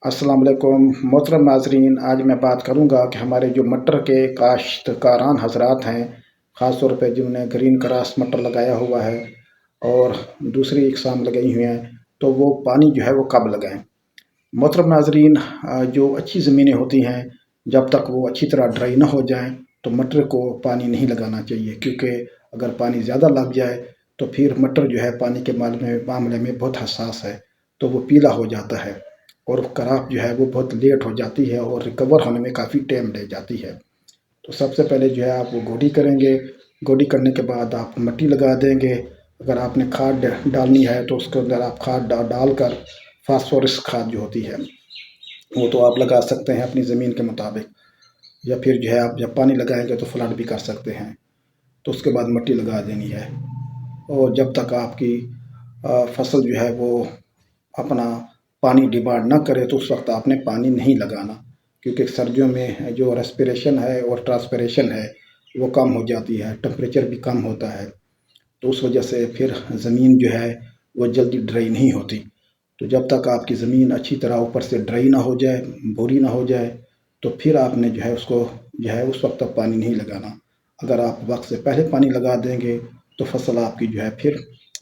अस्सलाम वालेकुम मोहतरम नाज़रीन। आज मैं बात करूंगा कि हमारे जो मटर के काश्तकारान हजरात हैं, ख़ास तौर पे जिन्होंने ग्रीन क्रॉस मटर लगाया हुआ है और दूसरी इकसाम लगाई हुई हैं, तो वो पानी जो है वो कब लगाएं। मोहतरम नाज़रीन, जो अच्छी ज़मीनें होती हैं, जब तक वो अच्छी तरह ड्राई ना हो जाएं तो मटर को पानी नहीं लगाना चाहिए, क्योंकि अगर पानी ज़्यादा लग जाए तो फिर मटर जो है पानी के मामले में बहुत हसास है, तो वो पीला हो जाता है और क्रॉप जो है वो बहुत लेट हो जाती है और रिकवर होने में काफ़ी टाइम ले जाती है। तो सबसे पहले जो है आप वो गोडी करेंगे। गोडी करने के बाद आप मिट्टी लगा देंगे। अगर आपने खाद डालनी है तो उसके अंदर आप खाद डालकर फास्फोरस खाद जो होती है वो तो आप लगा सकते हैं अपनी ज़मीन के मुताबिक, या फिर जो है आप जब पानी लगाएंगे तो फ्लड भी कर सकते हैं। तो उसके बाद मिट्टी लगा देनी है और जब तक आपकी फसल जो है वो अपना पानी डिमांड ना करे तो उस वक्त आपने पानी नहीं लगाना, क्योंकि सर्दियों में जो रेस्पिरेशन है और ट्रांसपिरेशन है वो कम हो जाती है, टेम्परेचर भी कम होता है, तो उस वजह से फिर ज़मीन जो है वो जल्दी ड्राई नहीं होती। तो जब तक आपकी ज़मीन अच्छी तरह ऊपर से ड्राई ना हो जाए, भूरी ना हो जाए, तो फिर आपने जो है उसको जो है उस वक्त तक पानी नहीं लगाना। अगर आप वक्त से पहले पानी लगा देंगे तो फसल आपकी जो है फिर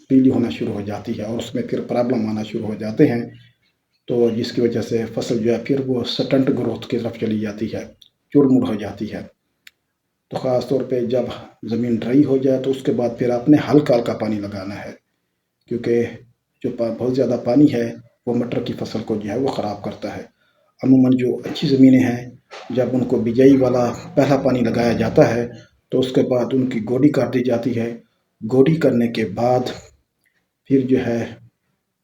पीली होना शुरू हो जाती है और उसमें फिर प्रॉब्लम आना शुरू हो जाते हैं, तो जिसकी वजह से फसल जो है फिर वो स्टंट ग्रोथ की तरफ चली जाती है, चुड़मुड़ हो जाती है। तो ख़ास तौर पे जब ज़मीन ड्राई हो जाए तो उसके बाद फिर आपने हल्का हल्का पानी लगाना है, क्योंकि जो बहुत ज़्यादा पानी है वो मटर की फसल को जो है वो ख़राब करता है। अमूमन जो अच्छी ज़मीनें हैं, जब उनको बिजाई वाला पहला पानी लगाया जाता है तो उसके बाद उनकी गोडी कर दी जाती है। गोडी करने के बाद फिर जो है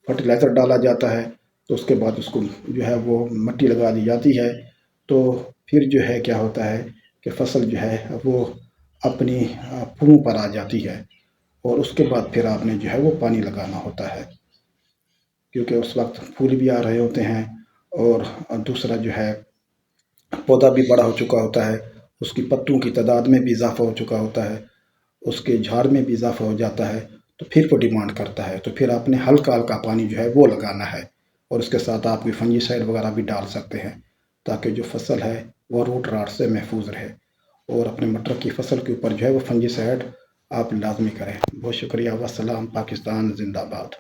फर्टिलाइज़र डाला जाता है, तो उसके बाद उसको जो है वो मिट्टी लगा दी जाती है। तो फिर जो है क्या होता है कि फसल जो है वो अपनी फूलों पर आ जाती है और उसके बाद फिर आपने जो है वो पानी लगाना होता है, क्योंकि उस वक्त फूल भी आ रहे होते हैं और दूसरा जो है पौधा भी बड़ा हो चुका होता है, उसकी पत्तों की तादाद में भी इजाफा हो चुका होता है, उसके झाड़ में भी इजाफा हो जाता है, तो फिर वो डिमांड करता है। तो फिर आपने हल्का हल्का पानी जो है वो लगाना है और उसके साथ आप कोई फंजीसाइड वगैरह भी डाल सकते हैं, ताकि जो फसल है वो रूट राट से महफूज रहे। और अपने मटर की फसल के ऊपर जो है वो फंजीसाइड आप लाजमी करें। बहुत शुक्रिया। वस्सलाम। पाकिस्तान जिंदाबाद।